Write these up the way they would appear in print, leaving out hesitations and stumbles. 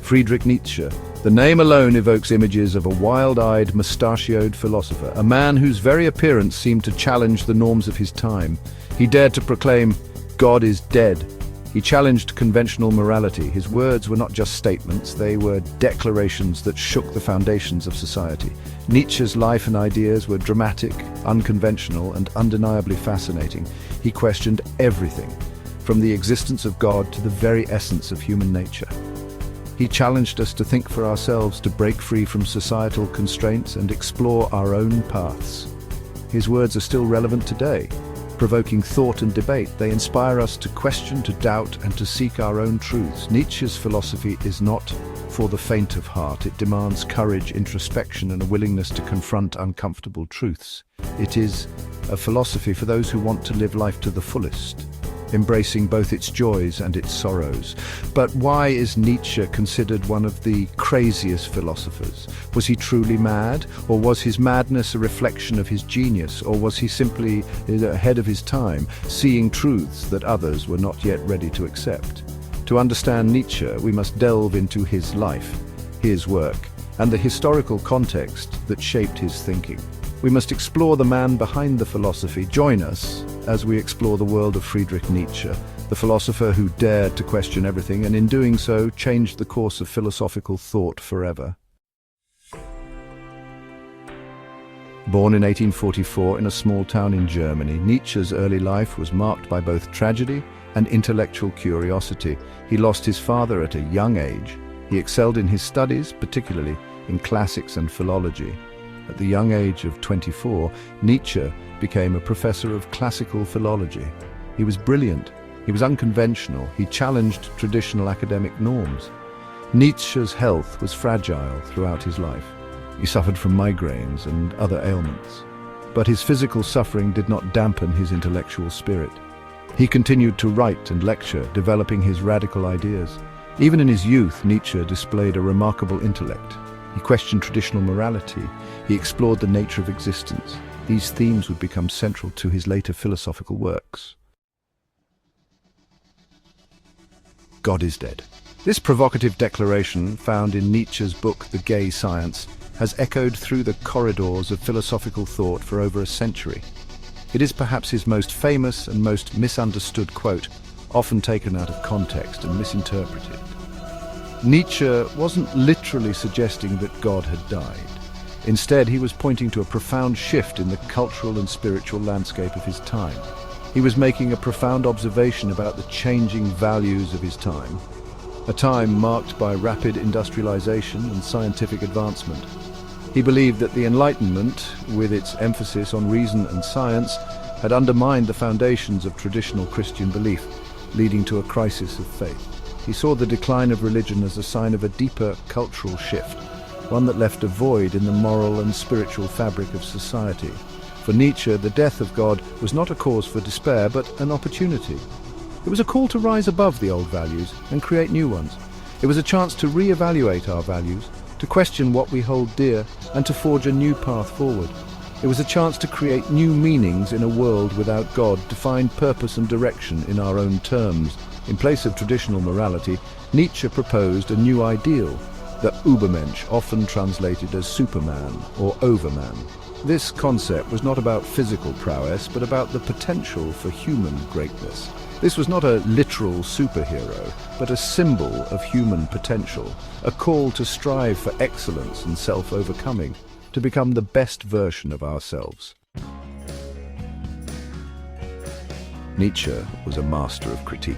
Friedrich Nietzsche. The name alone evokes images of a wild-eyed, mustachioed philosopher, a man whose very appearance seemed to challenge the norms of his time. He dared to proclaim, "God is dead." He challenged conventional morality. His words were not just statements, they were declarations that shook the foundations of society. Nietzsche's life and ideas were dramatic, unconventional, and undeniably fascinating. He questioned everything, from the existence of God to the very essence of human nature. He challenged us to think for ourselves, to break free from societal constraints and explore our own paths. His words are still relevant today, provoking thought and debate. They inspire us to question, to doubt, and to seek our own truths. Nietzsche's philosophy is not for the faint of heart. It demands courage, introspection, and a willingness to confront uncomfortable truths. It is a philosophy for those who want to live life to the fullest, embracing both its joys and its sorrows. But why is Nietzsche considered one of the craziest philosophers? Was he truly mad? Or was his madness a reflection of his genius? Or was he simply ahead of his time, seeing truths that others were not yet ready to accept? To understand Nietzsche, we must delve into his life, his work, and the historical context that shaped his thinking. We must explore the man behind the philosophy. Join us as we explore the world of Friedrich Nietzsche, the philosopher who dared to question everything and in doing so changed the course of philosophical thought forever. Born in 1844 in a small town in Germany, Nietzsche's early life was marked by both tragedy and intellectual curiosity. He lost his father at a young age. He excelled in his studies, particularly in classics and philology. At the young age of 24, Nietzsche became a professor of classical philology. He was brilliant, he was unconventional, he challenged traditional academic norms. Nietzsche's health was fragile throughout his life. He suffered from migraines and other ailments. But his physical suffering did not dampen his intellectual spirit. He continued to write and lecture, developing his radical ideas. Even in his youth, Nietzsche displayed a remarkable intellect. He questioned traditional morality. He explored the nature of existence. These themes would become central to his later philosophical works. God is dead. This provocative declaration, found in Nietzsche's book The Gay Science, has echoed through the corridors of philosophical thought for over a century. It is perhaps his most famous and most misunderstood quote, often taken out of context and misinterpreted. Nietzsche wasn't literally suggesting that God had died. Instead, he was pointing to a profound shift in the cultural and spiritual landscape of his time. He was making a profound observation about the changing values of his time, a time marked by rapid industrialization and scientific advancement. He believed that the Enlightenment, with its emphasis on reason and science, had undermined the foundations of traditional Christian belief, leading to a crisis of faith. He saw the decline of religion as a sign of a deeper cultural shift, one that left a void in the moral and spiritual fabric of society. For Nietzsche, the death of God was not a cause for despair, but an opportunity. It was a call to rise above the old values and create new ones. It was a chance to re-evaluate our values, to question what we hold dear, and to forge a new path forward. It was a chance to create new meanings in a world without God, to find purpose and direction in our own terms. In place of traditional morality, Nietzsche proposed a new ideal, the Übermensch, often translated as Superman or Overman. This concept was not about physical prowess, but about the potential for human greatness. This was not a literal superhero, but a symbol of human potential, a call to strive for excellence and self-overcoming, to become the best version of ourselves. Nietzsche was a master of critique.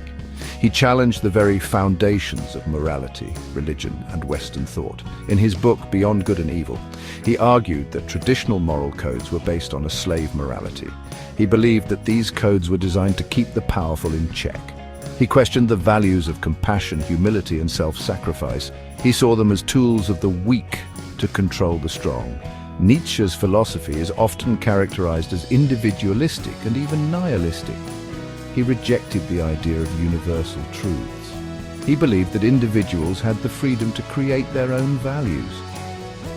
He challenged the very foundations of morality, religion, and Western thought. In his book, Beyond Good and Evil, he argued that traditional moral codes were based on a slave morality. He believed that these codes were designed to keep the powerful in check. He questioned the values of compassion, humility, and self-sacrifice. He saw them as tools of the weak to control the strong. Nietzsche's philosophy is often characterized as individualistic and even nihilistic. He rejected the idea of universal truths. He believed that individuals had the freedom to create their own values.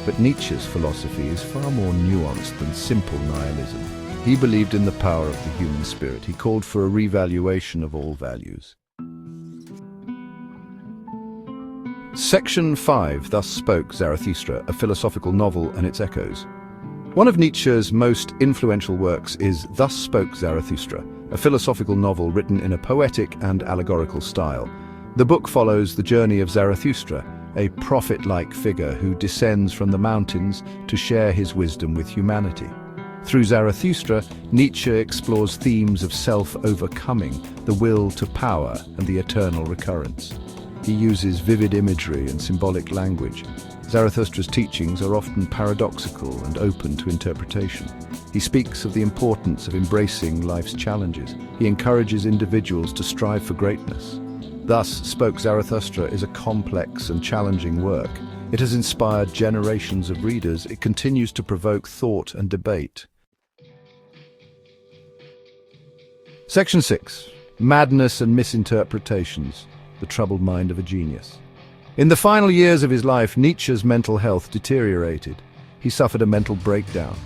But Nietzsche's philosophy is far more nuanced than simple nihilism. He believed in the power of the human spirit. He called for a revaluation of all values. Section 5, Thus Spoke Zarathustra, a philosophical novel and its echoes. One of Nietzsche's most influential works is Thus Spoke Zarathustra, a philosophical novel written in a poetic and allegorical style. The book follows the journey of Zarathustra, a prophet-like figure who descends from the mountains to share his wisdom with humanity. Through Zarathustra, Nietzsche explores themes of self-overcoming, the will to power, and the eternal recurrence. He uses vivid imagery and symbolic language. Zarathustra's teachings are often paradoxical and open to interpretation. He speaks of the importance of embracing life's challenges. He encourages individuals to strive for greatness. Thus Spoke Zarathustra is a complex and challenging work. It has inspired generations of readers. It continues to provoke thought and debate. Section 6. Madness and Misinterpretations. The troubled mind of a genius. In the final years of his life, Nietzsche's mental health deteriorated. He suffered a mental breakdown.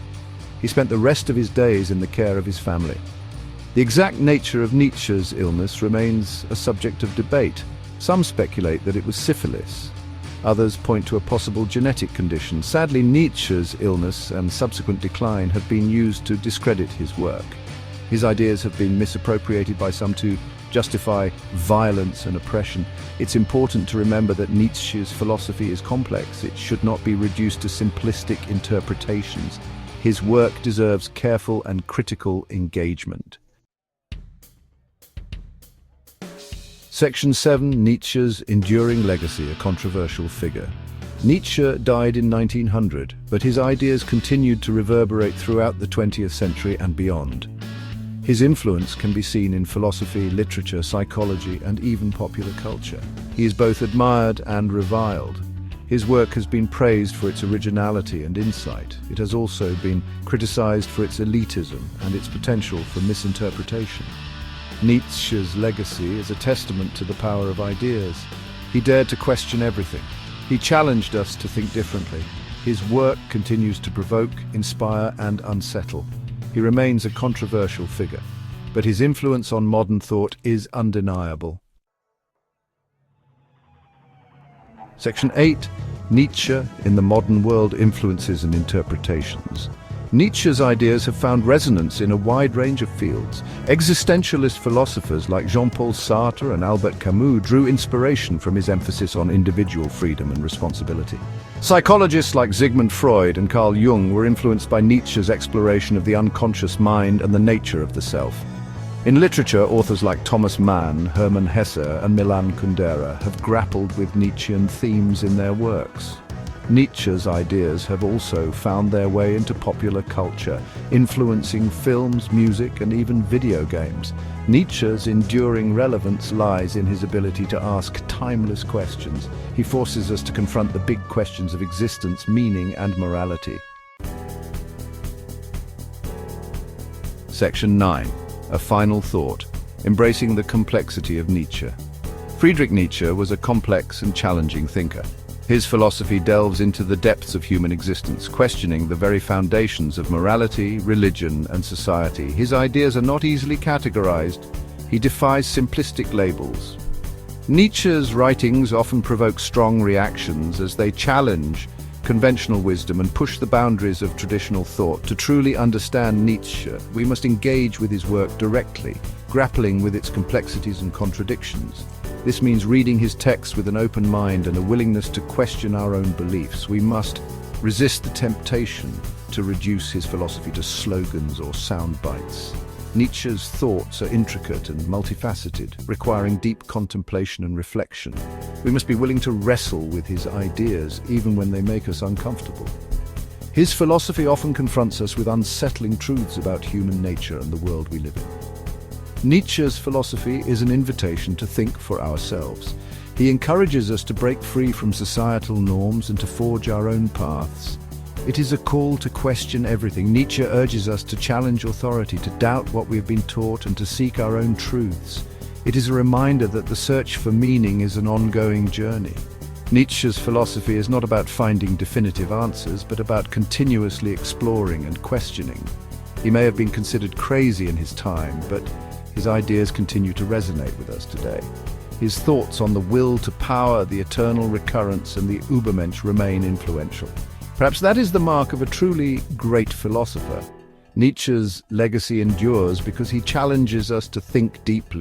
He spent the rest of his days in the care of his family. The exact nature of Nietzsche's illness remains a subject of debate. Some speculate that it was syphilis. Others point to a possible genetic condition. Sadly, Nietzsche's illness and subsequent decline have been used to discredit his work. His ideas have been misappropriated by some to justify violence and oppression. It's important to remember that Nietzsche's philosophy is complex. It should not be reduced to simplistic interpretations. His work deserves careful and critical engagement. Section 7. Nietzsche's enduring legacy, a controversial figure. Nietzsche died in 1900, but his ideas continued to reverberate throughout the 20th century and beyond. His influence can be seen in philosophy, literature, psychology, and even popular culture. He is both admired and reviled. His work has been praised for its originality and insight. It has also been criticized for its elitism and its potential for misinterpretation. Nietzsche's legacy is a testament to the power of ideas. He dared to question everything. He challenged us to think differently. His work continues to provoke, inspire, and unsettle. He remains a controversial figure, but his influence on modern thought is undeniable. Section 8. Nietzsche in the modern world: influences and interpretations. Nietzsche's ideas have found resonance in a wide range of fields. Existentialist philosophers like Jean-Paul Sartre and Albert Camus drew inspiration from his emphasis on individual freedom and responsibility. Psychologists like Sigmund Freud and Carl Jung were influenced by Nietzsche's exploration of the unconscious mind and the nature of the self. In literature, authors like Thomas Mann, Hermann Hesse, and Milan Kundera have grappled with Nietzschean themes in their works. Nietzsche's ideas have also found their way into popular culture, influencing films, music, and even video games. Nietzsche's enduring relevance lies in his ability to ask timeless questions. He forces us to confront the big questions of existence, meaning, and morality. Section 9. A final thought. Embracing the complexity of Nietzsche. Friedrich Nietzsche was a complex and challenging thinker. His philosophy delves into the depths of human existence, questioning the very foundations of morality, religion, and society. His ideas are not easily categorized. He defies simplistic labels. Nietzsche's writings often provoke strong reactions as they challenge conventional wisdom and push the boundaries of traditional thought. To truly understand Nietzsche, we must engage with his work directly, grappling with its complexities and contradictions. This means reading his texts with an open mind and a willingness to question our own beliefs. We must resist the temptation to reduce his philosophy to slogans or sound bites. Nietzsche's thoughts are intricate and multifaceted, requiring deep contemplation and reflection. We must be willing to wrestle with his ideas, even when they make us uncomfortable. His philosophy often confronts us with unsettling truths about human nature and the world we live in. Nietzsche's philosophy is an invitation to think for ourselves. He encourages us to break free from societal norms and to forge our own paths. It is a call to question everything. Nietzsche urges us to challenge authority, to doubt what we have been taught, and to seek our own truths. It is a reminder that the search for meaning is an ongoing journey. Nietzsche's philosophy is not about finding definitive answers, but about continuously exploring and questioning. He may have been considered crazy in his time, but his ideas continue to resonate with us today. His thoughts on the will to power, the eternal recurrence, and the Übermensch remain influential. Perhaps that is the mark of a truly great philosopher. Nietzsche's legacy endures because he challenges us to think deeply.